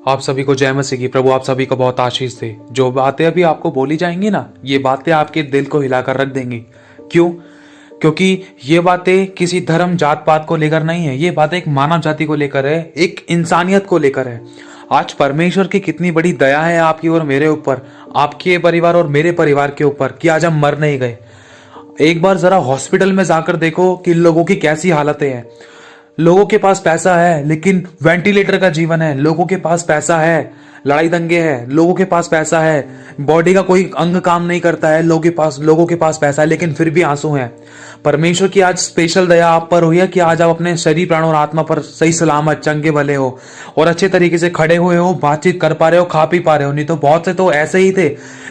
आप सभी को जय मसीह की। प्रभु आप सभी को बहुत आशीष दे। जो बातें अभी आपको बोली जाएंगी ना, ये बातें आपके दिल को हिलाकर रख देंगी। क्यों? क्योंकि ये बातें किसी धर्म जात पात को लेकर नहीं है, ये बातें एक मानव जाति को लेकर है, एक इंसानियत को लेकर है। आज परमेश्वर की कितनी बड़ी दया है आपकी और मेरे ऊपर, आपके परिवार और मेरे परिवार के ऊपर, कि आज हम मर नहीं गए। एक बार जरा हॉस्पिटल में जाकर देखो कि लोगों की कैसी हालतें हैं। लोगों के पास पैसा है लेकिन वेंटिलेटर का जीवन है। लोगों के पास पैसा है, लड़ाई दंगे है। लोगों के पास पैसा है, बॉडी का कोई अंग काम नहीं करता है। लोगों के पास पैसा है लेकिन फिर भी आंसू हैं। परमेश्वर की आज स्पेशल दया आप पर हुई है कि आज आप अपने शरीर प्राण और आत्मा पर सही सलामत चंगे भले हो और अच्छे तरीके से खड़े हुए हो, बातचीत कर पा रहे हो, खा पी पा रहे हो। नहीं तो बहुत से तो ऐसे ही थे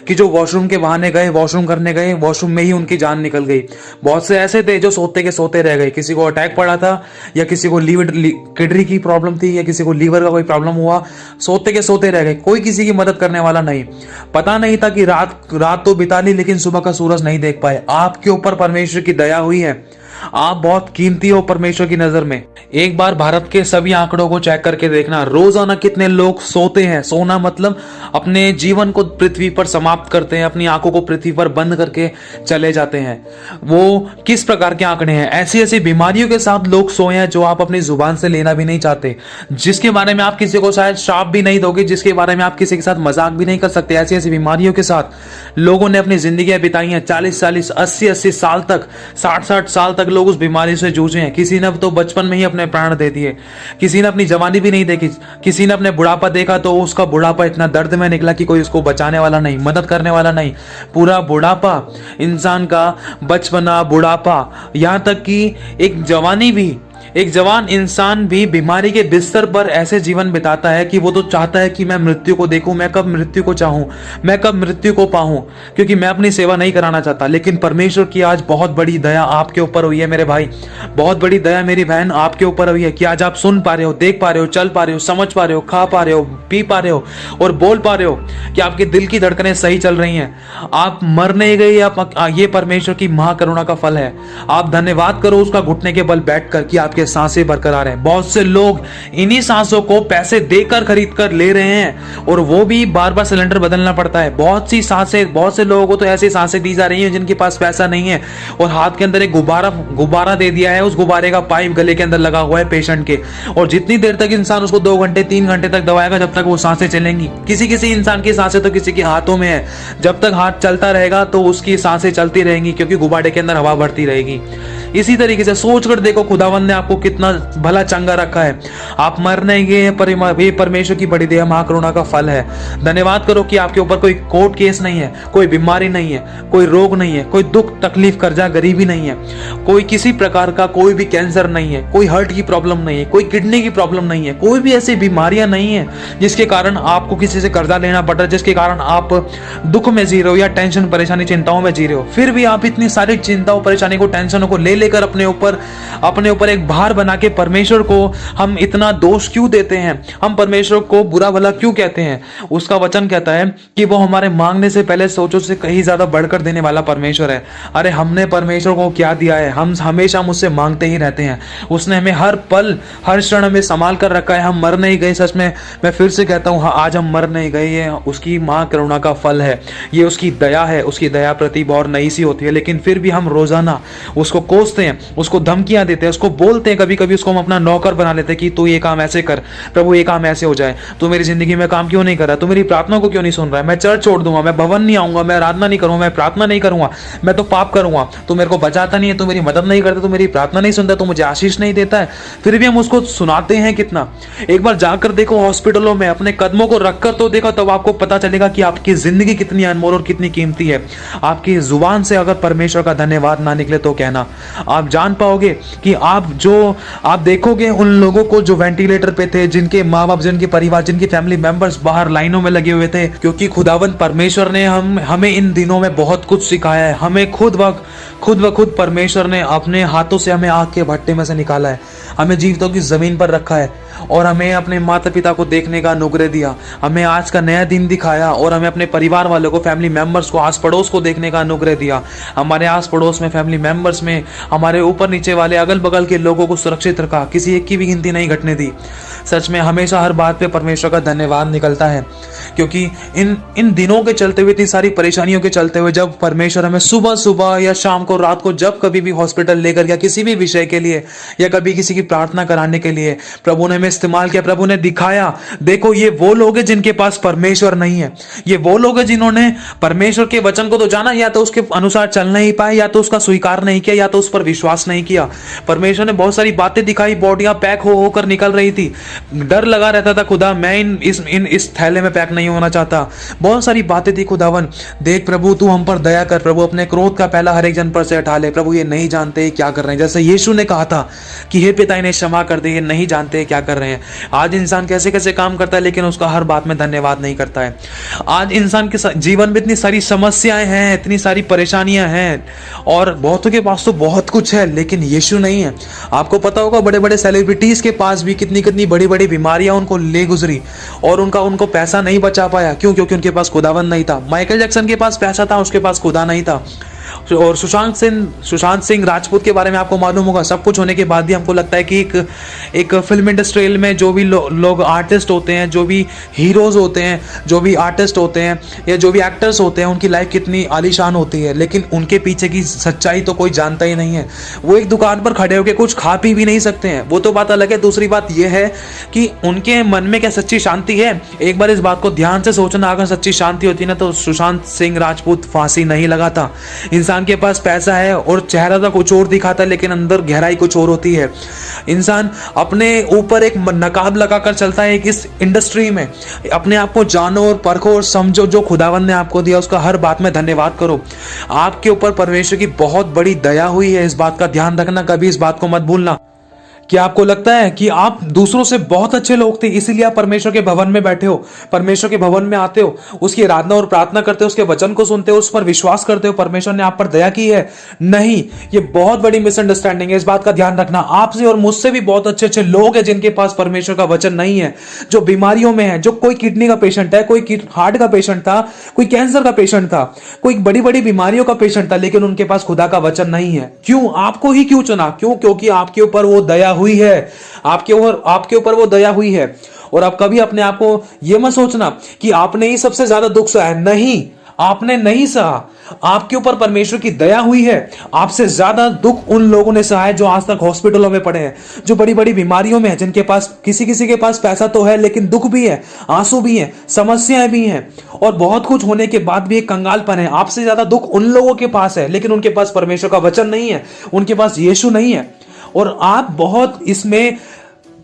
कि जो वॉशरूम के बहाने गए, वॉशरूम करने गए, वॉशरूम में ही उनकी जान निकल गई। बहुत से ऐसे थे जो सोते के सोते रह गए। किसी को अटैक पड़ा था, या किसी को किडनी की प्रॉब्लम थी, या किसी को लीवर का कोई प्रॉब्लम हुआ, सोते के सोते रह गए। कोई किसी की मदद करने वाला नहीं। पता नहीं था कि रात तो बिता ली लेकिन सुबह का सूरज नहीं देख पाए। आपके ऊपर परमेश्वर की दया हुई है। आप बहुत कीमती हो परमेश्वर की नजर में। एक बार भारत के सभी आंकड़ों को चेक करके देखना, रोजाना कितने लोग सोते हैं। सोना मतलब अपने जीवन को पृथ्वी पर समाप्त करते हैं, अपनी आंखों को पृथ्वी पर बंद करके चले जाते हैं। वो किस प्रकार के आंकड़े हैं? ऐसी ऐसी बीमारियों के साथ लोग सोए हैं जो आप अपनी जुबान से लेना भी नहीं चाहते, जिसके बारे में आप किसी को शायद श्राप भी नहीं दोगे, जिसके बारे में आप किसी के साथ मजाक भी नहीं कर सकते। ऐसी ऐसी बीमारियों के साथ लोगों ने अपनी जिंदगी बिताई है। 40 80 साल तक, 60 साल तक लोग उस बीमारी से जूझे हैं। किसी ने तो बचपन में ही अपने प्राण दे दिए, किसी ने अपनी जवानी भी नहीं देखी, किसी ने अपने बुढ़ापा देखा तो उसका बुढ़ापा इतना दर्द में निकला कि कोई उसको बचाने वाला नहीं, मदद करने वाला नहीं। पूरा बुढ़ापा, इंसान का बचपना, बुढ़ापा, यहां तक कि एक जवान इंसान भी बीमारी के बिस्तर पर ऐसे जीवन बिताता है कि वो तो चाहता है कि मैं मृत्यु को देखूं, मैं कब मृत्यु को चाहूं, मैं कब मृत्यु को पाऊं, क्योंकि मैं अपनी सेवा नहीं कराना चाहता। लेकिन परमेश्वर की आज बहुत बड़ी दया आपके ऊपर हुई है मेरे भाई, बहुत बड़ी दया मेरी बहन आपके ऊपर हुई है कि आज आप सुन पा रहे हो, देख पा रहे हो, चल पा रहे हो, समझ पा रहे हो, खा पा रहे हो, पी पा रहे हो और बोल पा रहे हो, कि आपके दिल की धड़कनें सही चल रही हैं। आप मर नहीं गए, ये परमेश्वर की महाकरुणा का फल है। आप धन्यवाद करो उसका घुटने के बल बैठकर कि आपके सांसें बरकरार हैं। बहुत से लोग इन्हीं सांसों को पैसे देकर खरीद कर ले रहे हैं और वो भी बार बार सिलेंडर बदलना पड़ता है। बहुत से लोगों को तो ऐसी सांसें दी जा रही हैं जिनके पास पैसा नहीं है और हाथ के अंदर एक गुब्बारा दे दिया है, उस गुब्बारे का पाइप गले के अंदर लगा हुआ है पेशेंट के, और जितनी देर तक इंसान उसको 2 घंटे 3 घंटे तक दबाएगा जब तक वो सांसें चलेंगी। किसी इंसान की सांसें तो किसी के हाथों में है, जब तक हाथ चलता रहेगा तो उसकी सांसें चलती रहेंगी क्योंकि गुब्बारे के अंदर हवा भरती रहेगी। इसी तरीके से सोच कर देखो खुदावंद ने आपको कितना भला चंगा रखा है। आप मर नहीं गए, ये परमेश्वर की बड़ी दया महाकरुणा का फल है। धन्यवाद करो कि आपके ऊपर कोई कोर्ट केस नहीं है, कोई बीमारी नहीं है, कोई रोग नहीं है, कोई दुख तकलीफ कर्जा गरीबी नहीं है, कोई किसी प्रकार का कोई भी कैंसर नहीं है, कोई हार्ट की प्रॉब्लम नहीं है, कोई किडनी की प्रॉब्लम नहीं है, कोई भी ऐसी बीमारियां नहीं है जिसके कारण आपको किसी से कर्जा लेना पड़ रहा है, जिसके कारण आप दुख में जी रहे हो या टेंशन परेशानी चिंताओं में जी रहे हो। फिर भी आप इतनी सारी चिंताओं परेशानी को, टेंशनों को लेकर अपने ऊपर एक भार बना के परमेश्वर को हम इतना दोष क्यों देते हैं? हम परमेश्वर को बुरा भला क्यों कहते हैं? उसका वचन कहता है कि वो हमारे मांगने से पहले सोचो से कहीं ज्यादा बढ़कर देने वाला परमेश्वर है। अरे हमने परमेश्वर को क्या दिया है? हम हमेशा मुझसे मांगते ही रहते हैं। उसने हमें हर पल हर क्षण हमें संभाल कर रखा है। हम मर नहीं गए। सच में मैं फिर से कहता हूँ, आज हम मर नहीं गए। ये उसकी महाकरुणा का फल है, ये उसकी दया है। उसकी दया प्रति और नई सी होती है, लेकिन फिर भी हम रोजाना उसको कोसते हैं, उसको धमकियां देते हैं, उसको बोलते हैं। कभी कभी उसको हम अपना नौकर बना लेते हैं कि तू ये काम ऐसे कर, प्रभु ये काम ऐसे हो जाए, तू मेरी जिंदगी में काम क्यों नहीं कर रहा, तू मेरी प्रार्थना को क्यों नहीं सुन रहा है, मैं चर्च छोड़ दूंगा, मैं भवन नहीं आऊंगा, मैं आराधना नहीं करूंगा, मैं प्रार्थना नहीं करूंगा, मैं तो पाप करूंगा, तू मेरे को बचाता नहीं है, तू मेरी मदद नहीं करता, तू मेरी प्रार्थना नहीं सुनता, तू मुझे आशीष नहीं देता है। फिर भी हम उसको सुनाते हैं कितना। एक बार जाकर देखो हॉस्पिटलों में, अपने कदमों को रखकर तो देखो, तब आपको पता चलेगा कि आपकी जिंदगी कितनी अनमोल और कितनी कीमती है। आपकी जुबान से अगर परमेश्वर का धन्यवाद ना निकले तो कहना, आप जान पाओगे कि आप देखोगे उन लोगों को जो वेंटिलेटर पे थे, जिनके माँ बाप, जिनके परिवार, जिनके फैमिली मेंबर्स बाहर लाइनों में लगे हुए थे, क्योंकि खुदावंद परमेश्वर ने हमें इन दिनों में बहुत कुछ सिखाया है। हमें खुद व खुद परमेश्वर ने अपने हाथों से हमें आग के भट्टे में से निकाला है, हमें जीवितों की जमीन पर रखा है और हमें अपने माता पिता को देखने का अनुग्रह दिया, हमें आज का नया दिन दिखाया और हमें अपने परिवार वालों को, फैमिली मेंबर्स को, आस पड़ोस को देखने का अनुग्रह दिया। हमारे आस पड़ोस में, फैमिली मेंबर्स में हमारे ऊपर नीचे वाले अगल बगल के लोगों को सुरक्षित रखा, किसी एक की भी गिनती नहीं घटने दी। सच में हमेशा हर बात पे परमेश्वर का धन्यवाद निकलता है, क्योंकि इन दिनों के चलते हुए, इतनी सारी परेशानियों के चलते हुए, जब परमेश्वर हमें सुबह सुबह या शाम को, रात को, जब कभी भी हॉस्पिटल लेकर गया किसी भी विषय के लिए या कभी किसी की प्रार्थना कराने के लिए, प्रभु ने हमें इस्तेमाल किया। प्रभु ने दिखाया, देखो ये वो लोग हैं जिनके पास परमेश्वर नहीं है, ये वो लोग हैं जिन्होंने परमेश्वर के वचन को तो जाना, या तो उसके अनुसार चल नहीं पाए, या तो उसका स्वीकार नहीं किया, या तो उस पर विश्वास नहीं किया। परमेश्वर ने बहुत सारी बातें दिखाई, बॉडियां पैक हो होकर निकल रही थी, डर लगा रहता था, खुदा मैं इस थैले में पैक नहीं होना चाहता। बहुत सारी बातें थी। खुदावन देख प्रभु, तू हम पर दया कर प्रभु, अपने क्रोध का पहला हर एक जन पर से हटा ले प्रभु, ये नहीं जानते क्या कर रहे हैं। जैसे यीशु ने कहा था कि हे पिता इन्हें क्षमा कर दे, ये नहीं जानते क्या कर रहे हैं। आज इंसान कैसे कैसे काम करता है, लेकिन उसका हर बात में धन्यवाद नहीं करता है। आज इंसान के जीवन में इतनी सारी समस्याएं हैं, इतनी सारी परेशानियां हैं, और बहुतों के पास तो बहुत कुछ है, लेकिन यीशु नहीं है। आपको पता होगा बड़े बड़े सेलिब्रिटीज के पास भी कितनी कितनी बड़ी बड़ी बीमारियां उनको ले गुजरी, और उनको पैसा नहीं बचा पाया। क्यों? क्योंकि उनके पास खुदावंद नहीं था। माइकल जैक्सन के पास पैसा था, उसके पास खुदा नहीं था। और सुशांत सिंह राजपूत के बारे में आपको मालूम होगा, सब कुछ होने के बाद भी हमको लगता है कि एक फिल्म इंडस्ट्री में जो भी लोग आर्टिस्ट होते हैं, जो भी हीरोज होते हैं, जो भी आर्टिस्ट होते हैं, या जो भी एक्टर्स होते हैं, उनकी लाइफ कितनी आलीशान होती है, लेकिन उनके पीछे की सच्चाई तो कोई जानता ही नहीं है। वो एक दुकान पर खड़े होकर कुछ खा पी भी नहीं सकते हैं, वो तो बात अलग है। दूसरी बात यह है कि उनके मन में क्या सच्ची शांति है। एक बार इस बात को ध्यान से सोचना, अगर सच्ची शांति होती ना तो सुशांत सिंह राजपूत फांसी नहीं लगाता। इंसान के पास पैसा है और चेहरा तो कुछ और दिखाता है, लेकिन अंदर गहराई कुछ और होती है। इंसान अपने ऊपर एक नकाब लगाकर चलता है इस इंडस्ट्री में। अपने आप को जानो और परखो और समझो, जो खुदावन ने आपको दिया उसका हर बात में धन्यवाद करो। आपके ऊपर परमेश्वर की बहुत बड़ी दया हुई है, इस बात का ध्यान रखना, कभी इस बात को मत भूलना। क्या आपको लगता है कि आप दूसरों से बहुत अच्छे लोग थे, इसीलिए आप परमेश्वर के भवन में बैठे हो, परमेश्वर के भवन में आते हो, उसकी आराधना और प्रार्थना करते हो, उसके वचन को सुनते हो, उस पर विश्वास करते हो, परमेश्वर ने आप पर दया की है? नहीं, ये बहुत बड़ी मिसअंडरस्टैंडिंग है। इस बात का ध्यान रखना। आपसे और मुझसे भी बहुत अच्छे अच्छे लोग हैं जिनके पास परमेश्वर का वचन नहीं है, जो बीमारियों में है, जो कोई किडनी का पेशेंट है, कोई हार्ट का पेशेंट था, कोई कैंसर का पेशेंट था, कोई बड़ी बड़ी बीमारियों का पेशेंट था, लेकिन उनके पास खुदा का वचन नहीं है। क्यों? आपको ही क्यों चुना? क्यों? क्योंकि आपके ऊपर वो दया हुई है, आपके ऊपर वो दया हुई है। और आप कभी अपने आप को यह मत सोचना कि आपने ही सबसे ज्यादा दुख सहा है। नहीं, आपने नहीं सहा, आपके ऊपर परमेश्वर की दया हुई है। आपसे ज्यादा दुख उन लोगों ने सहा है जो आज तक हॉस्पिटलों में पड़े हैं, जो बड़ी बड़ी बीमारियों में है, जिनके पास किसी के पास पैसा तो है, लेकिन दुख भी है, आंसू भी है, समस्याएं भी हैं, और बहुत कुछ होने के बाद भी एक कंगालपन है। आपसे ज्यादा दुख उन लोगों के पास है, लेकिन उनके पास परमेश्वर का वचन नहीं है, उनके पास यीशु नहीं है। और आप बहुत इसमें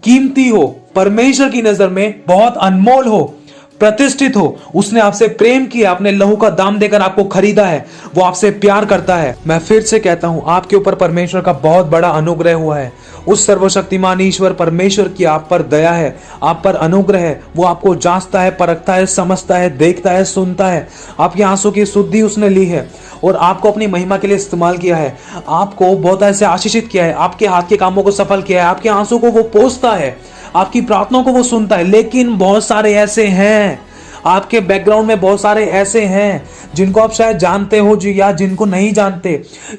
कीमती हो, परमेश्वर की नजर में बहुत अनमोल हो, प्रतिष्ठित हो। उसने आपसे प्रेम किया, अपने लहू का दाम देकर आपको खरीदा है, वो आपसे प्यार करता है। मैं फिर से कहता हूं, आपके ऊपर परमेश्वर का बहुत बड़ा अनुग्रह हुआ है। उस सर्वशक्तिमान ईश्वर परमेश्वर की आप पर दया है, आप पर अनुग्रह है। वो आपको जांचता है, परखता है, समझता है, देखता है, सुनता है। आपके आंसू की शुद्धि उसने ली है और आपको अपनी महिमा के लिए इस्तेमाल किया है। आपको बहुत ऐसे आशीषित किया है, आपके हाथ के कामों को सफल किया है, आपके आंसू को वो पोंछता है, आपकी प्रार्थनाओं को वो सुनता है। लेकिन बहुत सारे ऐसे हैं, आपके बैकग्राउंड में बहुत सारे ऐसे हैं जिनको आप शायद जानते हो जी, या जिनको नहीं जानते,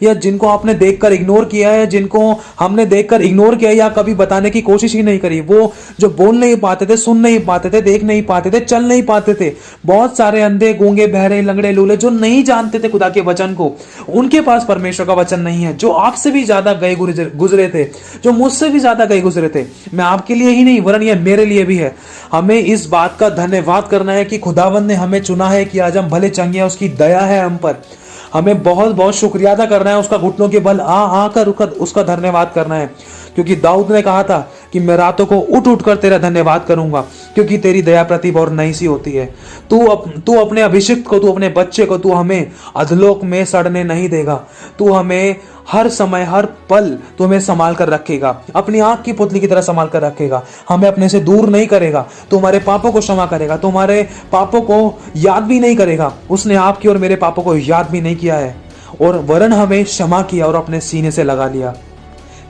या जिनको आपने देखकर इग्नोर किया है, जिनको हमने देखकर इग्नोर किया, या कभी बताने की कोशिश ही नहीं करी। वो जो बोल नहीं पाते थे, सुन नहीं पाते थे, देख नहीं पाते थे, चल नहीं पाते थे। बहुत सारे अंधे, गूंगे, बहरे, लंगड़े, लूले जो नहीं जानते थे खुदा के वचन को, उनके पास परमेश्वर का वचन नहीं है। जो आपसे भी ज्यादा गए गुजरे थे, जो मुझसे भी ज्यादा गए गुजरे थे। मैं आपके लिए ही नहीं, वरन ये मेरे लिए भी है। हमें इस बात का धन्यवाद करना है कि खुदावंद ने हमें चुना है कि आज हम भले चंगे हैं, उसकी दया है हम पर। हमें बहुत बहुत शुक्रिया अदा करना है, उसका घुटनों के बल आकर उसका धन्यवाद करना है। क्योंकि दाऊद ने कहा था कि मैं रातों को उठ उठ कर तेरा धन्यवाद करूंगा, क्योंकि तेरी दया प्रतिभा और नई सी होती है। तू अपने अभिषिक्त को, तू अपने बच्चे को, तू हमें अधलोक में सड़ने नहीं देगा। तू हमें हर समय, हर पल तू हमें संभाल कर रखेगा, अपनी आंख की पुतली की तरह संभाल कर रखेगा। हमें अपने से दूर नहीं करेगा। तू हमारे पापों को क्षमा करेगा, तू हमारे पापों को याद भी नहीं करेगा। उसने आपकी और मेरे पापों को याद भी नहीं किया है, और वरन हमें क्षमा किया और अपने सीने से लगा लिया।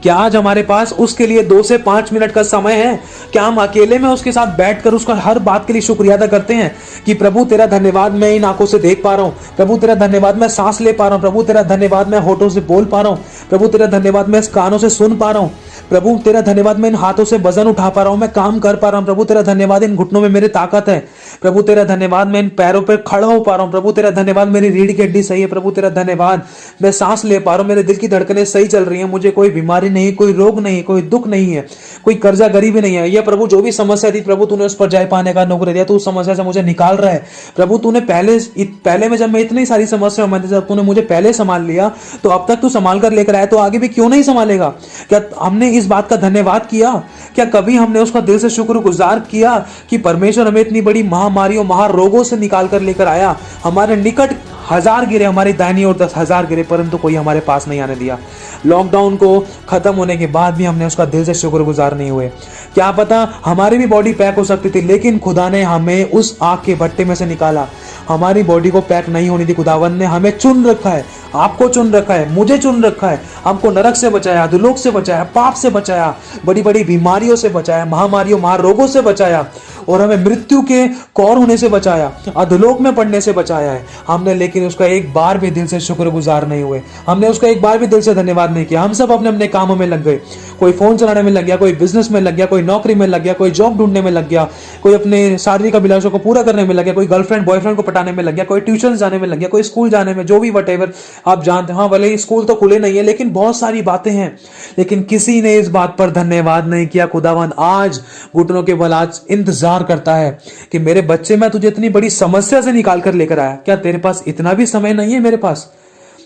क्या आज हमारे पास उसके लिए 2 से 5 मिनट का समय है? क्या हम अकेले में उसके साथ बैठकर उसका हर बात के लिए शुक्रिया अदा करते हैं कि प्रभु तेरा धन्यवाद, मैं इन आंखों से देख पा रहा हूं, प्रभु तेरा धन्यवाद मैं सांस ले पा रहा हूं, प्रभु तेरा धन्यवाद मैं होठों से बोल पा रहा हूं, प्रभु तेरा धन्यवाद मैं इस कानों से सुन पा रहा हूं, प्रभु तेरा धन्यवाद मैं इन हाथों से वजन उठा पा रहा हूं, मैं काम कर पा रहा हूं, प्रभु तेरा धन्यवाद इन घुटनों में मेरी ताकत है, प्रभु तेरा धन्यवाद मैं इन पैरों पर खड़ा हो पा रहा हूं, प्रभु तेरा धन्यवाद मेरी रीढ़ की हड्डी सही है, प्रभु तेरा धन्यवाद मैं सांस ले पा रहा हूं, मेरे दिल की धड़कनें सही चल रही हैं, मुझे कोई बीमारी नहीं, कोई रोग नहीं, कोई दुख नहीं है, कोई कर्जा गरीबी नहीं है। यह प्रभु जो भी समस्या थी प्रभु तूने उस पर जय पाने का अनुग्रह दिया, तू उस समस्या से मुझे निकाल रहा है प्रभु। तूने पहले में जब मैं इतनी सारी समस्या में जब तूने मुझे पहले संभाल लिया तो अब तक तू संभाल कर लेकर आया, तो आगे भी क्यों नहीं संभालेगा? क्या हमने इस बात का धन्यवाद किया? क्या कभी हमने उसका दिल से शुक्रगुजार किया कि परमेश्वर हमें इतनी बड़ी महामारियों महारोगों से निकाल कर लेकर आया? हमारे निकट 1000 गिरे, हमारी दाहिनी ओर 10,000 गिरे, परंतु कोई हमारे पास नहीं आने दिया। लॉकडाउन को खत्म होने के बाद भी हमने उसका दिल से शुक्रगुजार नहीं हुए। क्या पता हमारी भी बॉडी पैक हो सकती थी, लेकिन खुदा ने हमें उस आग के भट्टे में से निकाला। हमारी बॉडी को पैक नहीं होनी थी, खुदावन ने हमें चुन रखा है, आपको चुन रखा है, मुझे चुन रखा है, हमको नरक से बचाया, अधोलोक से बचाया, पाप से बचाया, बड़ी बड़ी बीमारियों से बचाया, महामारियों महारोगों से बचाया, और हमें मृत्यु के कौर होने से बचाया, अधोलोक में पड़ने से बचाया है हमने। लेकिन उसका एक बार भी दिल से शुक्रगुजार नहीं हुए, हमने उसका एक बार भी दिल से धन्यवाद नहीं किया। हम सब अपने अपने कामों में लग गए, कोई फोन चलाने में लग गया, कोई बिजनेस में लग गया, कोई नौकरी में लग गया, कोई जॉब ढूंढने में लग गया, कोई अपने शारीरिक अभिलाषों को पूरा करने में लग गया, कोई गर्लफ्रेंड बॉयफ्रेंड को पटाने में लग गया, कोई ट्यूशन जाने में लग गया, कोई स्कूल जाने में, जो भी वटेवर आप जानते हैं। हाँ, भले ही स्कूल तो खुले नहीं है, लेकिन बहुत सारी बातें हैं, लेकिन किसी ने इस बात पर धन्यवाद नहीं किया। खुदावन आज घुटनों के बल आज इंतजार करता है कि मेरे बच्चे, मैं तुझे इतनी बड़ी समस्या से निकाल कर लेकर आया, क्या तेरे पास इतना भी समय नहीं है मेरे पास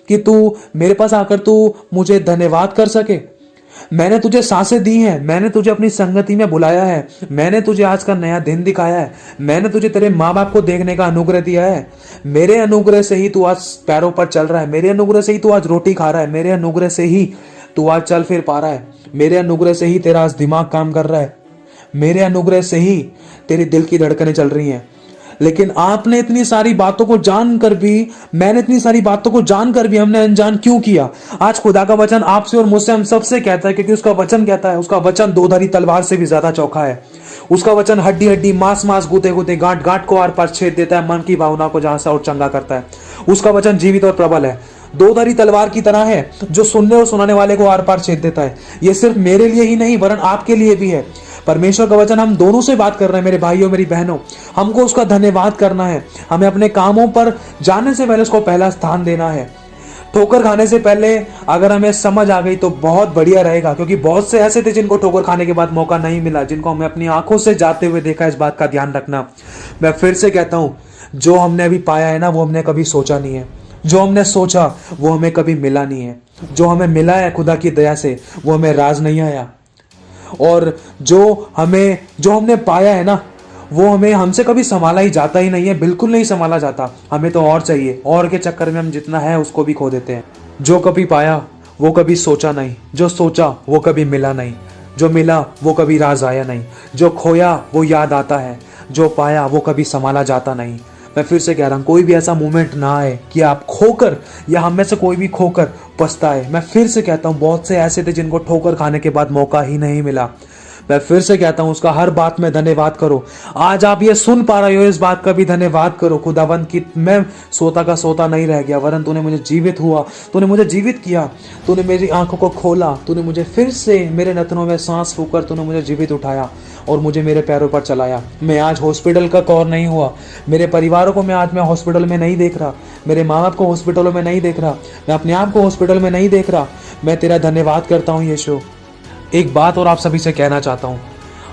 कि तू मेरे पास आकर तू मुझे धन्यवाद कर सके? मैंने तुझे सांसें दी हैं, मैंने तुझे अपनी संगति में बुलाया है, मैंने तुझे आज का नया दिन दिखाया है, मैंने तुझे तेरे माँ बाप को देखने का अनुग्रह दिया है। मेरे अनुग्रह से ही तू आज पैरों पर चल रहा है, मेरे अनुग्रह से ही तू आज रोटी खा रहा है, मेरे अनुग्रह से ही तू आज चल फिर पा रहा है, मेरे अनुग्रह से ही तेरा आज दिमाग काम कर रहा है, मेरे अनुग्रह से ही तेरे दिल की धड़कनें चल रही हैं। लेकिन आपने इतनी सारी बातों को जानकर भी, मैंने इतनी सारी बातों को जानकर भी हमने अनजान क्यों किया? आज खुदा का वचन आपसे और मुझसे हम सबसे कहता है, क्योंकि उसका वचन कहता है, उसका वचन दो-धारी तलवार से भी ज्यादा चौखा है। उसका वचन हड्डी हड्डी मांस मांस गूते गूते गांठ गांठ को आर पार छेद देता है, मन की भावना को जहां से और चंगा करता है। उसका वचन जीवित और प्रबल है, दो-धारी तलवार की तरह है, जो सुनने और सुनाने वाले को आर पार छेद देता है। यह सिर्फ मेरे लिए ही नहीं वरन आपके लिए भी है। परमेश्वर का वचन हम दोनों से बात कर रहे हैं, मेरे भाइयों मेरी बहनों। हमको उसका धन्यवाद करना है, हमें अपने कामों पर जाने से पहले उसको पहला स्थान देना है। ठोकर खाने से पहले अगर हमें समझ आ गई तो बहुत बढ़िया रहेगा, क्योंकि बहुत से ऐसे थे जिनको ठोकर खाने के बाद मौका नहीं मिला, जिनको हमें अपनी आंखों से जाते हुए देखा। इस बात का ध्यान रखना। मैं फिर से कहता हूं, जो हमने अभी पाया है ना, वो हमने कभी सोचा नहीं है, जो हमने सोचा वो हमें कभी मिला नहीं है, जो हमें मिला है खुदा की दया से वो हमें राज नहीं आया, और जो हमने पाया है ना, वो हमें हमसे कभी संभाला ही जाता ही नहीं है, बिल्कुल नहीं संभाला जाता। हमें तो और चाहिए, और के चक्कर में हम जितना है उसको भी खो देते हैं। जो कभी पाया वो कभी सोचा नहीं, जो सोचा वो कभी मिला नहीं, जो मिला वो कभी राज आया नहीं, जो खोया वो याद आता है, जो पाया वो कभी संभाला जाता नहीं। मैं फिर से कह रहा हूं, कोई भी ऐसा मोमेंट ना आए कि आप खोकर या हम में से कोई भी खोकर पछताए। मैं फिर से कहता हूं, बहुत से ऐसे थे जिनको ठोकर खाने के बाद मौका ही नहीं मिला। मैं फिर से कहता हूं, उसका हर बात में धन्यवाद करो। आज आप ये सुन पा रहे हो, इस बात का भी धन्यवाद करो खुदावंद की मैं सोता का सोता नहीं रह गया, वरन तूने मुझे जीवित हुआ, तूने मुझे जीवित किया, तूने मेरी आंखों को खोला, तूने मुझे फिर से मेरे नथनों में सांस फूंकर तूने मुझे जीवित उठाया और मुझे मेरे पैरों पर चलाया। मैं आज हॉस्पिटल का कौर नहीं हुआ, मेरे परिवारों को मैं हॉस्पिटल में नहीं देख रहा, मेरे माँ बाप को हॉस्पिटलों में नहीं देख रहा, मैं अपने आप को हॉस्पिटल में नहीं देख रहा। मैं तेरा धन्यवाद करता हूँ यीशु। एक बात और आप सभी से कहना चाहता हूँ,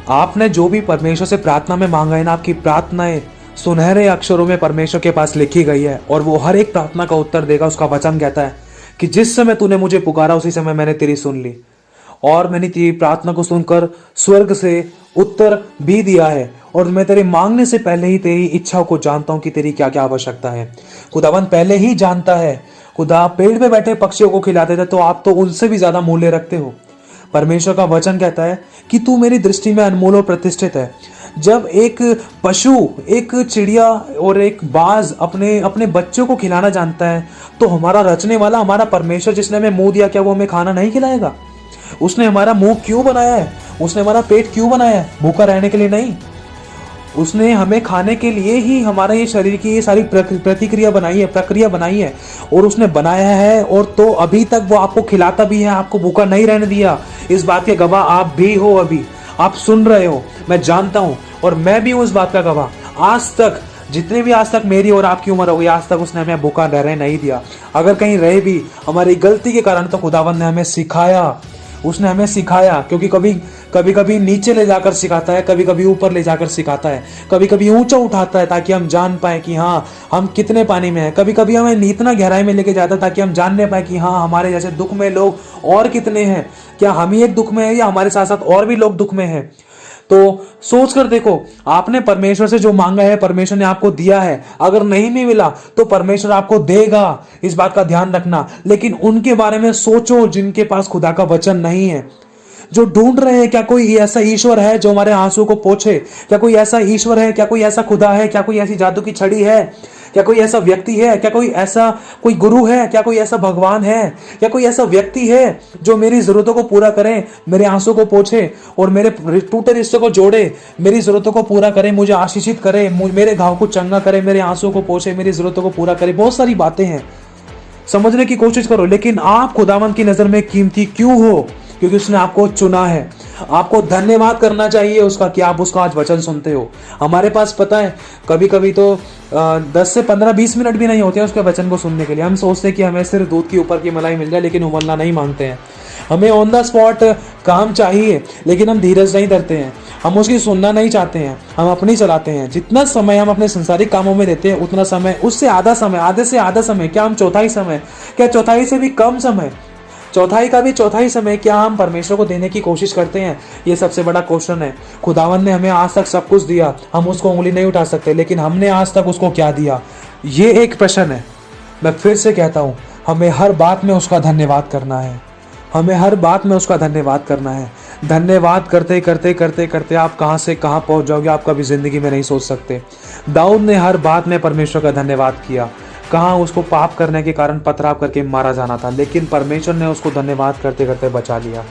आपने जो भी परमेश्वर से प्रार्थना में मांगा है ना, आपकी प्रार्थनाएं सुनहरे अक्षरों में परमेश्वर के पास लिखी गई है और वो हर एक प्रार्थना का उत्तर देगा। उसका वचन कहता है कि जिस समय तूने मुझे पुकारा उसी समय मैंने तेरी सुन ली, और मैंने तेरी प्रार्थना को सुनकर स्वर्ग से उत्तर भी दिया है, और मैं तेरे मांगने से पहले ही तेरी इच्छाओं को जानता हूं कि तेरी क्या क्या आवश्यकता है। खुदावंद पहले ही जानता है। खुदा पेड़ पे बैठे पक्षियों को खिलाते थे, तो आप तो उनसे भी ज्यादा मूल्य रखते हो। परमेश्वर का वचन कहता है कि तू मेरी दृष्टि में अनमोल और प्रतिष्ठित है। जब एक पशु, एक चिड़िया और एक बाज अपने बच्चों को खिलाना जानता है, तो हमारा रचने वाला, हमारा परमेश्वर जिसने हमें मुंह दिया, क्या वो हमें खाना नहीं खिलाएगा? उसने हमारा मुंह क्यों बनाया है, उसने हमारा पेट क्यों बनाया है, भूखा रहने के लिए नहीं। उसने हमें खाने के लिए ही हमारा ये शरीर की ये सारी प्रतिक्रिया बनाई है, प्रक्रिया बनाई है, और उसने बनाया है। और तो अभी तक वो आपको खिलाता भी है, आपको भूखा नहीं रहने दिया। इस बात के गवाह आप भी हो, अभी आप सुन रहे हो, मैं जानता हूं, और मैं भी हूं इस बात का गवाह। आज तक जितने भी आज तक मेरी और आपकी उम्र हो गई, आज तक उसने हमें भूखा रहने नहीं दिया। अगर कहीं रहे भी हमारी गलती के कारण, तो खुदावंद ने हमें सिखाया, उसने हमें सिखाया। क्योंकि कभी कभी नीचे ले जाकर सिखाता है, कभी कभी ऊपर ले जाकर सिखाता है, कभी कभी ऊंचा उठाता है ताकि हम जान पाए कि हाँ हम कितने पानी में हैं। कभी कभी हमें इतना गहराई में लेके जाता है ताकि हम जानने पाए कि हाँ हमारे जैसे दुख में लोग और कितने हैं। क्या हम ही एक दुख में है या हमारे साथ साथ और भी लोग दुख में हैं। तो सोच कर देखो, आपने परमेश्वर से जो मांगा है परमेश्वर ने आपको दिया है। अगर नहीं भी मिला तो परमेश्वर आपको देगा, इस बात का ध्यान रखना। लेकिन उनके बारे में सोचो जिनके पास खुदा का वचन नहीं है, जो ढूंढ रहे हैं क्या कोई ऐसा ईश्वर है जो हमारे आंसू को पोंछे, क्या कोई ऐसा ईश्वर है, क्या कोई ऐसा खुदा है, क्या कोई ऐसी जादू की छड़ी है, क्या कोई ऐसा व्यक्ति है, क्या कोई ऐसा कोई गुरु है, क्या कोई ऐसा भगवान है, क्या कोई ऐसा व्यक्ति है जो मेरी जरूरतों को पूरा करे, मेरे आंसू को पोंछे और मेरे टूटे रिश्ते को जोड़े, मेरी जरूरतों को पूरा करे, मुझे आशीषित करे, मेरे घाव को चंगा करे, मेरे आंसू को पोंछे, मेरी जरूरतों को पूरा करे। बहुत सारी बातें हैं, समझने की कोशिश करो। लेकिन आप खुदावंद की नजर में कीमती क्यों हो? क्योंकि उसने आपको चुना है। आपको धन्यवाद करना चाहिए उसका कि आप उसका आज वचन सुनते हो। हमारे पास पता है कभी कभी तो 10 से 15-20 मिनट भी नहीं होते हैं उसके वचन को सुनने के लिए। हम सोचते हैं कि हमें सिर्फ दूध की ऊपर की मलाई मिल जाए, लेकिन उमलना नहीं मांगते हैं। हमें ऑन द स्पॉट काम चाहिए, लेकिन हम धीरज नहीं धरते हैं, हम उसकी सुनना नहीं चाहते हैं, हम अपनी चलाते हैं। जितना समय हम अपने संसारिक कामों में देते हैं उतना समय, उससे आधा समय, आधे से आधा समय, क्या हम चौथाई समय, क्या चौथाई से भी कम समय, चौथाई का भी चौथाई समय क्या हम परमेश्वर को देने की कोशिश करते हैं? ये सबसे बड़ा क्वेश्चन है। खुदावन ने हमें आज तक सब कुछ दिया, हम उसको उंगली नहीं उठा सकते, लेकिन हमने आज तक उसको क्या दिया, ये एक प्रश्न है। मैं फिर से कहता हूं, हमें हर बात में उसका धन्यवाद करना है, हमें हर बात में उसका धन्यवाद करना है। धन्यवाद करते करते करते करते आप कहां से कहां पहुंच जाओगे आप कभी जिंदगी में नहीं सोच सकते। दाऊद ने हर बात में परमेश्वर का धन्यवाद किया। कहाँ उसको पाप करने के कारण पथराव करके मारा जाना था, लेकिन परमेश्वर ने उसको धन्यवाद करते करते बचा लिया।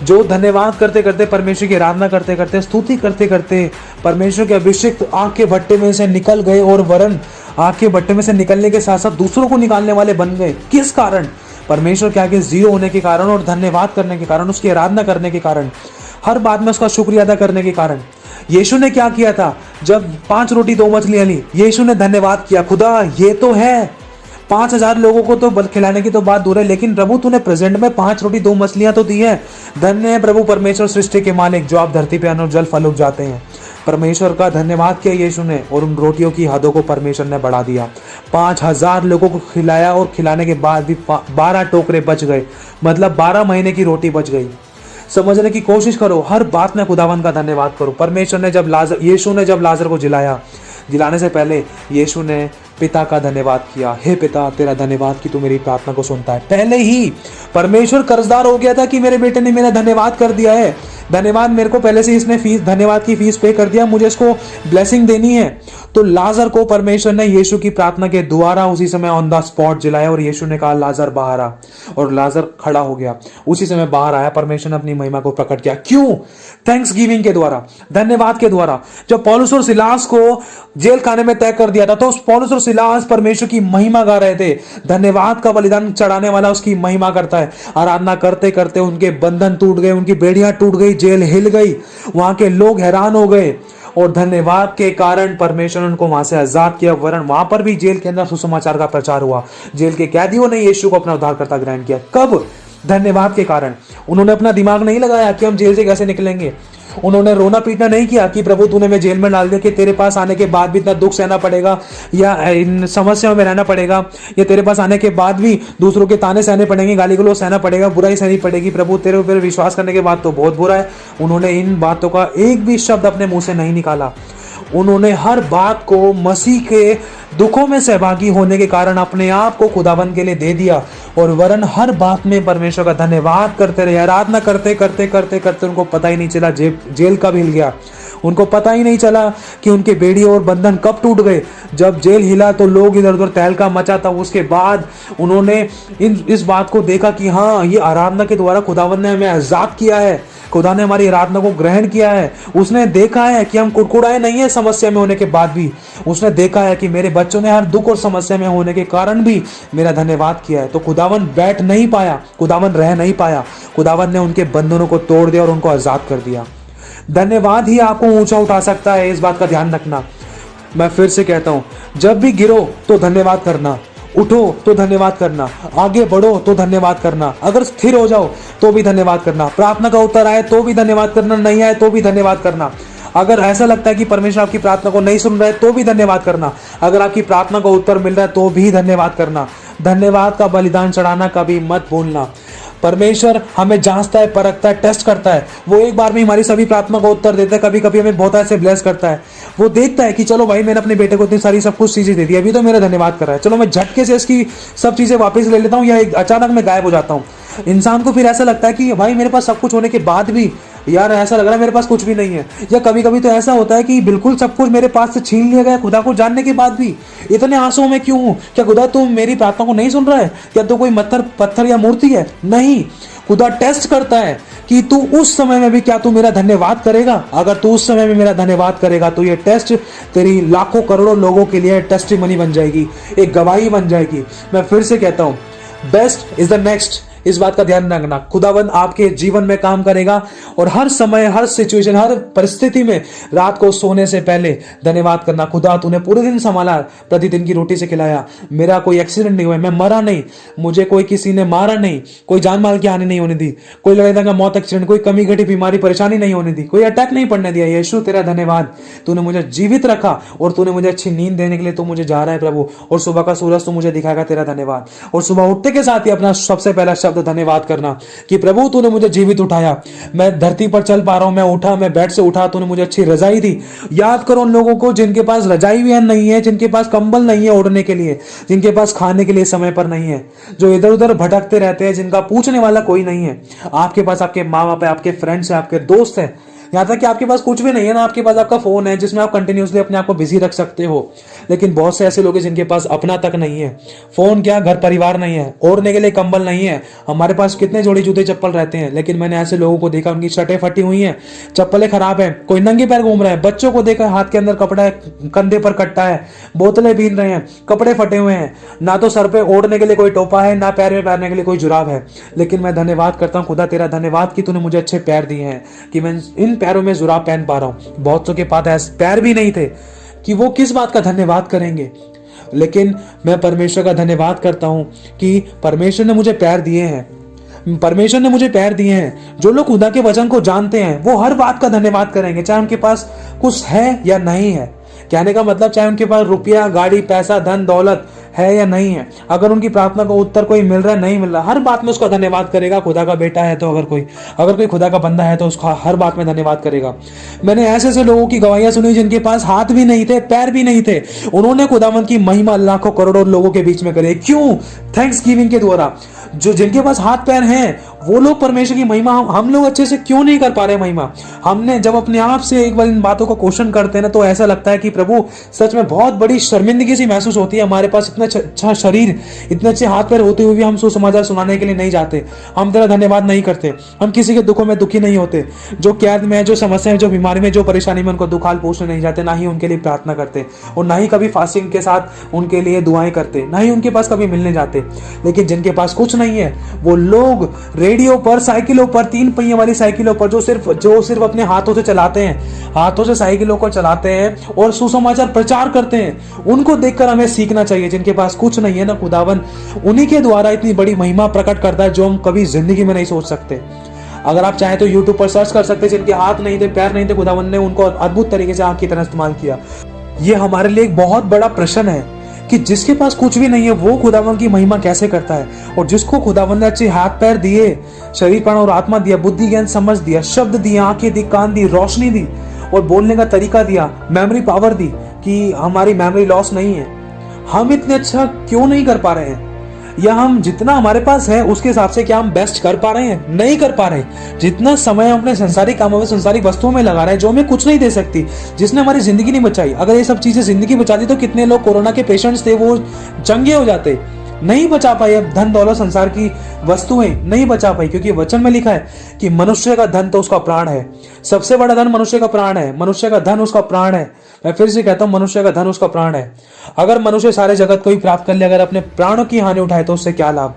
जो धन्यवाद करते करते, परमेश्वर की आराधना करते करते, स्तुति करते करते परमेश्वर के अभिषिक्त आग के भट्टे में से निकल गए, और वरन आग के भट्टे में से निकलने के साथ साथ दूसरों को निकालने वाले बन गए। किस कारण? परमेश्वर के आगे जीरो होने के कारण, और धन्यवाद करने के कारण, उसकी आराधना करने के कारण, हर बात में उसका शुक्रिया अदा करने के कारण। यीशु ने क्या किया था? जब 5 रोटी 2 मछलियां ली, यीशु ने धन्यवाद किया, खुदा ये तो है, 5000 लोगों को तो खिलाने की तो बात दूर है, लेकिन प्रभु तूने प्रेजेंट में 5 रोटी 2 मछलियां तो दी है। धन्य है प्रभु परमेश्वर सृष्टि के मालिक, जो आप धरती पे अन्न जल फल उपजाते हैं। परमेश्वर का धन्यवाद किया यीशु ने, और उन रोटियों की हदों को परमेश्वर ने बढ़ा दिया। 5000 लोगों को खिलाया, और खिलाने के बाद भी 12 टोकरे बच गए, मतलब 12 महीने की रोटी बच गई। समझने की कोशिश करो, हर बात में खुदावन का धन्यवाद करो। परमेश्वर ने जब यीशु ने जब लाजर को जिलाने से पहले यीशु ने पिता का धन्यवाद किया। हे पिता, तेरा धन्यवाद कि तू मेरी प्रार्थना को सुनता है। पहले ही परमेश्वर कर्जदार हो गया था कि मेरे बेटे ने मेरा धन्यवाद कर दिया है, धन्यवाद मेरे को पहले से इसने धन्यवाद की फीस पे कर दिया, मुझे इसको ब्लेसिंग देनी है। तो लाजर को परमेश्वर ने यीशु की प्रार्थना के द्वारा उसी समय ऑन द स्पॉट जिलाया, और यीशु ने कहा लाजर बाहर आ, और लाजर खड़ा हो गया। उसी समय बाहर आया। परमेश्वर ने अपनी महिमा को प्रकट किया। क्यों? थैंक्स गिविंग के द्वारा, धन्यवाद के द्वारा। जब पौलुस और सिलास को जेल खाने में तय कर दिया था, तो पौलुस और सिलास परमेश्वर की महिमा गा रहे थे। धन्यवाद का बलिदान चढ़ाने वाला उसकी महिमा करता है। आराधना करते करते उनके बंधन टूट गए, उनकी बेड़ियां टूट गई, जेल हिल गई, वहां के लोग हैरान हो गए, और धन्यवाद के कारण परमेश्वर ने उनको वहां से आजाद किया। वरन वहां पर भी जेल के अंदर सुसमाचार का प्रचार हुआ। जेल के कैदियों ने यीशु को अपना उद्धारकर्ता ग्रहण किया। कब? धन्यवाद के कारण। उन्होंने अपना दिमाग नहीं लगाया कि हम जेल से कैसे निकलेंगे। उन्होंने रोना पीटना नहीं किया कि प्रभु तूने मैं जेल में डाल दिया, कि तेरे पास आने के बाद भी इतना दुख सहना पड़ेगा, या इन समस्याओं में रहना पड़ेगा, या तेरे पास आने के बाद भी दूसरों के ताने सहने पड़ेंगे, गाली गलौज सहना पड़ेगा, बुराई सहनी पड़ेगी। प्रभु तेरे ऊपर विश्वास करने के बाद तो बहुत बुरा है। उन्होंने इन बातों का एक भी शब्द अपने मुंह से नहीं निकाला। उन्होंने हर बात को मसीह के दुखों में सहभागी होने के कारण अपने आप को खुदाबंद के लिए दे दिया, और वरन हर बात में परमेश्वर का धन्यवाद करते रहे। आराधना करते करते करते करते उनको पता ही नहीं चला जेल कब हिल गया। उनको पता ही नहीं चला कि उनके बेड़ी और बंधन कब टूट गए। जब जेल हिला तो लोग इधर उधर तहलका मचा था। उसके बाद उन्होंने इस बात को देखा कि हाँ, ये आराधना के द्वारा खुदावंद ने हमें आजाद किया है, खुदा ने हमारी आराधना को ग्रहण किया है। उसने देखा है कि हम कुड़कुड़ाए नहीं है समस्या में होने के बाद भी। उसने देखा है कि मेरे बच्चों ने हर दुख और समस्या में होने के कारण भी मेरा धन्यवाद किया है। तो खुदावन बैठ नहीं पाया, खुदावन रह नहीं पाया, खुदावन ने उनके बंधनों को तोड़ दिया और उनको आजाद कर दिया। धन्यवाद ही आपको ऊंचा उठा सकता है, इस बात का ध्यान रखना। मैं फिर से कहता हूं, जब भी गिरो तो धन्यवाद करना, उठो तो धन्यवाद करना, आगे बढ़ो तो धन्यवाद करना, अगर स्थिर हो जाओ तो भी धन्यवाद करना, प्रार्थना का उत्तर आए तो भी धन्यवाद करना, नहीं आए तो भी धन्यवाद करना। अगर ऐसा लगता है कि परमेश्वर आपकी प्रार्थना को नहीं सुन रहा है तो भी धन्यवाद करना, अगर आपकी प्रार्थना को उत्तर मिल रहा है तो भी धन्यवाद करना। धन्यवाद का बलिदान चढ़ाना कभी मत भूलना। परमेश्वर हमें जांचता है, परखता है, टेस्ट करता है। वो एक बार में हमारी सभी प्रार्थना को उत्तर देता है, कभी कभी हमें बहुत ऐसे ब्लेस करता है। वो देखता है कि चलो भाई, मैंने अपने बेटे को इतनी सारी सब कुछ चीजें दे दी, अभी तो मेरा धन्यवाद कर रहा है, चलो मैं झटके से इसकी सब चीजें वापस ले लेता हूँ, या अचानक मैं गायब हो जाता हूँ। इंसान को फिर ऐसा लगता है कि भाई मेरे पास सब कुछ होने के बाद भी यार ऐसा लग रहा है मेरे पास कुछ भी नहीं है। या कभी कभी तो ऐसा होता है कि बिल्कुल सब कुछ मेरे पास से छीन लिया गया, खुदा को जानने के बाद भी इतने आंसुओं में क्यों हूं? क्या खुदा तुम मेरी प्रार्थना को नहीं सुन रहा है? क्या तो कोई पत्थर या मूर्ति है? नहीं, खुदा टेस्ट करता है कि तू उस समय में भी क्या तू मेरा धन्यवाद करेगा। अगर तू उस समय में मेरा धन्यवाद करेगा तो ये टेस्ट तेरी लाखों करोड़ों लोगों के लिए टेस्टिमनी बन जाएगी, एक गवाही बन जाएगी। मैं फिर से कहता हूं, बेस्ट इज द नेक्स्ट। इस बात का ध्यान रखना। खुदावंद आपके जीवन में काम करेगा और हर समय, हर सिचुएशन, हर परिस्थिति में रात को सोने से पहले धन्यवाद करना। खुदा तूने पूरे दिन संभाला, प्रतिदिन की रोटी से खिलाया, मेरा कोई एक्सीडेंट नहीं हुआ, मैं मरा नहीं, मुझे कोई किसी ने मारा नहीं, कोई जान माल की हानि नहीं होने दी, कोई लड़ाई दंगा, मौत, एक्सीडेंट, कोई कमी घटी बीमारी परेशानी नहीं होने दी, कोई अटैक नहीं पड़ने दिया। यीशु तेरा धन्यवाद, तूने मुझे जीवित रखा और तूने मुझे अच्छी नींद देने के लिए तू मुझे जा रहा है प्रभु। और सुबह का सूरज तू मुझे दिखाएगा, तेरा धन्यवाद। और सुबह उठते के साथ ही अपना सबसे पहला शब्द धन्यवाद करना कि प्रभु तूने मुझे जीवित उठाया, मैं धरती पर चल पा रहा हूं, मैं उठा, मैं बेड से उठा, तूने मुझे अच्छी रजाई दी। याद करो उन लोगों को जिनके पास रजाई भी नहीं है, जिनके पास कंबल नहीं है ओढ़ने के लिए, जिनके पास खाने के लिए समय पर नहीं है, जो इधर उधर भटकते रहते हैं, जिनका पूछने वाला कोई नहीं है। आपके पास आपके माँ बाप है, आपके फ्रेंड्स है, आपके दोस्त है, यहाँ तक कि आपके पास कुछ भी नहीं है ना, आपके पास आपका फोन है जिसमें आप कंटिन्यूसली अपने आप को बिजी रख सकते हो। लेकिन बहुत से ऐसे लोग हैं जिनके पास अपना तक नहीं है, फोन क्या, घर परिवार नहीं है, ओढ़ने के लिए कंबल नहीं है। हमारे पास कितने जोड़ी जूते चप्पल रहते हैं, लेकिन मैंने ऐसे लोगों को देखा उनकी शर्टें फटी हुई हैं, चप्पलें खराब है, कोई नंगे पैर घूम रहा है, बच्चों को देखा हाथ के अंदर कपड़ा है, कंधे पर कट्टा है, बोतलें बीन रहे हैं, कपड़े फटे हुए हैं, ना तो सर पे ओढ़ने के लिए कोई टोपा है, ना पैर में पहनने के लिए कोई जुराब है। लेकिन मैं धन्यवाद करता हूँ खुदा, तेरा धन्यवाद कि तूने मुझे अच्छे पैर दिए हैं, कि मैं इन पैरों में जुराब पहन पा रहा हूं। बहुतों के पास ऐसे पैर भी नहीं थे कि वो किस बात का धन्यवाद करेंगे। लेकिन मैं परमेश्वर का धन्यवाद करता हूं कि परमेश्वर ने मुझे पैर दिए हैं, परमेश्वर ने मुझे पैर दिए हैं। जो लोग खुदा के वचन को जानते हैं वो हर बात का धन्यवाद करेंगे, चाहे उनके पास कुछ है या नहीं है। कहने का मतलब चाहे उनके पास रुपया, गाड़ी, पैसा, धन दौलत है या नहीं है, अगर उनकी प्रार्थना का उत्तर कोई मिल रहा है, नहीं मिल रहा, हर बात में उसका धन्यवाद करेगा। खुदा का बेटा है तो अगर कोई खुदा का बंदा है तो उसका हर बात में धन्यवाद करेगा। मैंने ऐसे ऐसे लोगों की गवाहियां सुनी जिनके पास हाथ भी नहीं थे, पैर भी नहीं थे, उन्होंने खुदावंद की महिमा लाखों करोड़ों लोगों के बीच में करी। क्यों? थैंक्स गिविंग के द्वारा। जो जिनके पास हाथ पैर हैं वो लोग परमेश्वर की महिमा, हम लोग अच्छे से क्यों नहीं कर पा रहे महिमा? हमने जब अपने आप से एक बार इन बातों का क्वेश्चन करते हैं ना, तो ऐसा लगता है कि प्रभु सच में बहुत बड़ी शर्मिंदगी सी महसूस होती है। हमारे पास इतना अच्छा शरीर, इतने अच्छे हाथ पैर होते हुए भी हम सुसमाचार सुनाने के लिए नहीं जाते, हम तेरा धन्यवाद नहीं करते, हम किसी के दुखों में दुखी नहीं होते, जो कैद में है, जो समस्या है, जो बीमारी में, जो परेशानी में, उनको दुखाल पूछने नहीं जाते, ना ही उनके लिए प्रार्थना करते, और ना ही कभी फास्टिंग के साथ उनके लिए दुआएं करते, ना ही उनके पास कभी मिलने जाते। लेकिन जिनके पास कुछ नहीं है वो लोग रेडियो पर, साइकिलों पर, 3 पहिए वाली साइकिलों पर, जो सिर्फ अपने हाथों से चलाते हैं, हाथों से साइकिलों को चलाते हैं और सुसमाचार प्रचार करते हैं, उनको देखकर हमें सीखना चाहिए। जिनके पास कुछ नहीं है ना, खुदावन उन्हीं के द्वारा इतनी बड़ी महिमा प्रकट करता है जो हम कभी जिंदगी में नहीं सोच सकते। अगर आप चाहें तो YouTube पर सर्च कर सकते हैं, जिनके हाथ नहीं थे, पैर नहीं थे, खुदावन ने उनको अद्भुत तरीके से आंख की तरह इस्तेमाल किया। ये हमारे लिए एक बहुत बड़ा प्रश्न है कि जिसके पास कुछ भी नहीं है वो खुदावन की महिमा कैसे करता है। और जिसको खुदावन ने अच्छे हाथ पैर दिए, शरीर, प्राण और आत्मा दिया, बुद्धि, ज्ञान, समझ दिया, शब्द दिए, आंखें दी, कान दी, रोशनी दी और बोलने का तरीका दिया, मेमोरी पावर दी कि हमारी मेमोरी लॉस नहीं है, हम इतने अच्छा क्यों नहीं कर पा रहे हैं? या हम जितना हमारे पास है उसके हिसाब से क्या हम बेस्ट कर पा रहे हैं? नहीं कर पा रहे। जितना समय हम अपने संसारिक कामों में, संसारिक वस्तुओं में लगा रहे हैं जो हमें कुछ नहीं दे सकती, जिसने हमारी जिंदगी नहीं बचाई। अगर ये सब चीजें जिंदगी बचाती तो कितने लोग कोरोना के पेशेंट्स थे वो चंगे हो जाते। नहीं बचा पाई। अब धन दौलत संसार की वस्तुएं नहीं बचा पाई, क्योंकि वचन में लिखा है कि मनुष्य का धन तो उसका प्राण है। सबसे बड़ा धन मनुष्य का प्राण है। मनुष्य का धन उसका प्राण है। मैं फिर से कहता हूं, मनुष्य का धन उसका प्राण है। अगर मनुष्य सारे जगत को ही प्राप्त कर ले, अगर अपने प्राणों की हानि उठाए तो उससे क्या लाभ?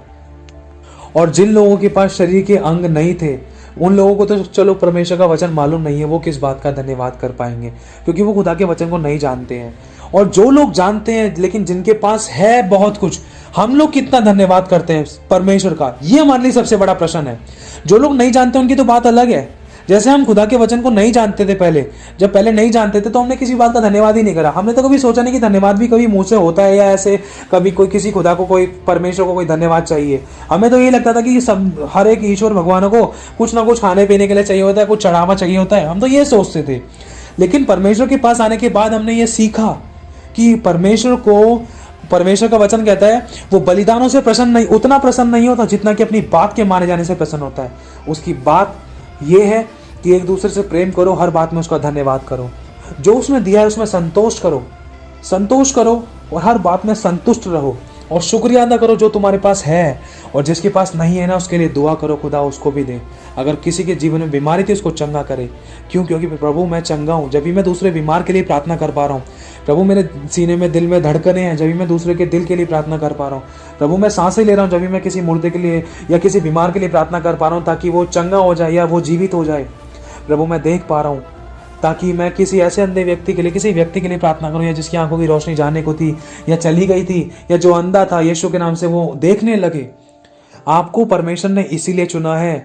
और जिन लोगों के पास शरीर के अंग नहीं थे, उन लोगों को तो चलो परमेश्वर का वचन मालूम नहीं है, वो किस बात का धन्यवाद कर पाएंगे, क्योंकि वो खुदा के वचन को नहीं जानते हैं। और जो लोग जानते हैं लेकिन जिनके पास है बहुत कुछ, हम लोग कितना धन्यवाद करते हैं परमेश्वर का, ये हमारे लिए सबसे बड़ा प्रश्न है। जो लोग नहीं जानते उनकी तो बात अलग है। जैसे हम खुदा के वचन को नहीं जानते थे पहले, जब पहले नहीं जानते थे तो हमने किसी बात का धन्यवाद ही नहीं करा। हमने तो कभी सोचा नहीं कि धन्यवाद भी कभी मुंह से होता है, या ऐसे कभी कोई किसी खुदा को, कोई परमेश्वर को कोई धन्यवाद चाहिए। हमें तो ये लगता था कि सब हर एक ईश्वर भगवानों को कुछ ना कुछ खाने पीने के लिए चाहिए होता है, कुछ चढ़ावा चाहिए होता है, हम तो ये सोचते थे। लेकिन परमेश्वर के पास आने के बाद हमने ये सीखा कि परमेश्वर का वचन कहता है वो बलिदानों से उतना प्रसन्न नहीं होता जितना कि अपनी बात के माने जाने से प्रसन्न होता है। उसकी बात ये है कि एक दूसरे से प्रेम करो, हर बात में उसका धन्यवाद करो, जो उसने दिया है उसमें संतोष करो और हर बात में संतुष्ट रहो और शुक्रिया अदा करो जो तुम्हारे पास है। और जिसके पास नहीं है ना, उसके लिए दुआ करो, खुदा उसको भी दे। अगर किसी के जीवन में बीमारी थी उसको चंगा करे। क्यों? क्योंकि प्रभु मैं चंगा हूँ जब भी मैं दूसरे बीमार के लिए प्रार्थना कर पा रहा हूँ। प्रभु मेरे सीने में, दिल में धड़कने हैं जब भी मैं दूसरे के दिल के लिए प्रार्थना कर पा रहा हूँ। प्रभु मैं सांसें ले रहा हूँ जब भी मैं किसी मुर्दे के लिए या किसी बीमार के लिए प्रार्थना कर पा रहा हूँ, ताकि वो चंगा हो जाए या वो जीवित हो जाए। प्रभु मैं देख पा रहा हूँ, ताकि मैं किसी ऐसे अंधे व्यक्ति के लिए, किसी व्यक्ति के लिए प्रार्थना करूं, या जिसकी आंखों की रोशनी जाने को थी या चली गई थी, या जो अंधा था यीशु के नाम से वो देखने लगे। आपको परमेश्वर ने इसीलिए चुना है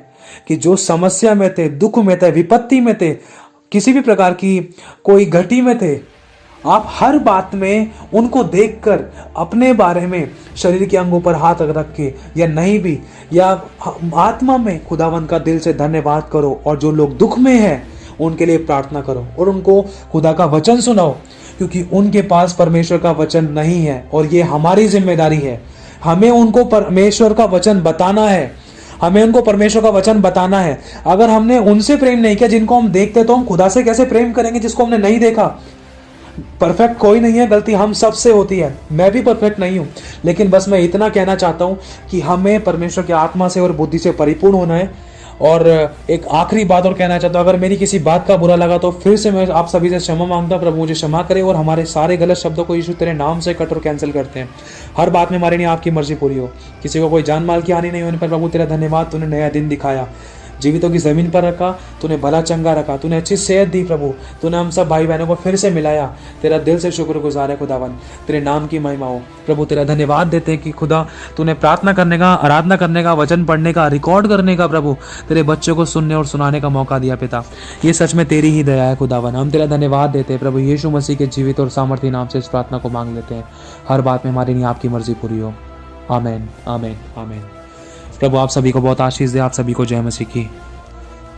कि जो समस्या में थे, दुख में थे, विपत्ति में थे, किसी भी प्रकार की कोई घटी में थे, आप हर बात में उनको देखकर अपने बारे में शरीर के अंगों पर हाथ रख के या नहीं भी, या आत्मा में खुदावंत का दिल से धन्यवाद करो। और जो लोग दुख में हैं उनके लिए प्रार्थना करो और उनको खुदा का वचन सुनाओ, क्योंकि उनके पास परमेश्वर का वचन नहीं है। और ये हमारी जिम्मेदारी है, हमें उनको परमेश्वर का वचन बताना है, हमें उनको परमेश्वर का वचन बताना है। अगर हमने उनसे प्रेम नहीं किया जिनको हम देखते, तो हम खुदा से कैसे प्रेम करेंगे जिसको हमने नहीं देखा? परफेक्ट कोई नहीं है, गलती हम सब से होती है, मैं भी परफेक्ट नहीं हूं। लेकिन बस मैं इतना कहना चाहता हूं कि हमें परमेश्वर की आत्मा से और बुद्धि से परिपूर्ण होना है। और एक आखिरी बात और कहना चाहता हूं, अगर मेरी किसी बात का बुरा लगा तो फिर से मैं आप सभी से क्षमा मांगता हूं। प्रभु मुझे क्षमा करे और हमारे सारे गलत शब्दों को यीशु तेरे नाम से कट और कैंसिल करते हैं। हर बात में हमारी नहीं, आपकी मर्जी पूरी हो। किसी को कोई जान माल की हानि नहीं होने पर प्रभु तेरा धन्यवाद, तूने नया दिन दिखाया, जीवितों की जमीन पर रखा, तूने भला चंगा रखा, तूने अच्छी सेहत दी। प्रभु तूने हम सब भाई बहनों को फिर से मिलाया। तेरा दिल से शुक्रगुजार है खुदावन, तेरे नाम की महिमा हो। प्रभु तेरा धन्यवाद देते हैं कि खुदा तूने प्रार्थना करने का, आराधना करने का, वचन पढ़ने का, रिकॉर्ड करने का, प्रभु तेरे बच्चों को सुनने और सुनाने का मौका दिया। पिता ये सच में तेरी ही दया है खुदावन, हम तेरा धन्यवाद देते हैं। प्रभु यीशु मसीह के जीवित और सामर्थी नाम से इस प्रार्थना को मांग लेते हैं। हर बात में हमारी नहीं, आपकी मर्जी पूरी हो। आमीन, आमीन, आमीन। प्रभु आप सभी को बहुत आशीष दे, आप सभी को जय मसीह की।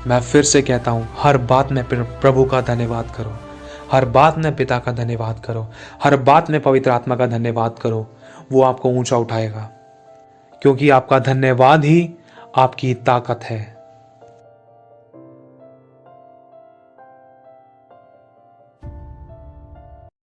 मैं फिर से कहता हूँ, हर बात में प्रभु का धन्यवाद करो, हर बात में पिता का धन्यवाद करो, हर बात में पवित्र आत्मा का धन्यवाद करो। वो आपको ऊंचा उठाएगा, क्योंकि आपका धन्यवाद ही आपकी ताकत है।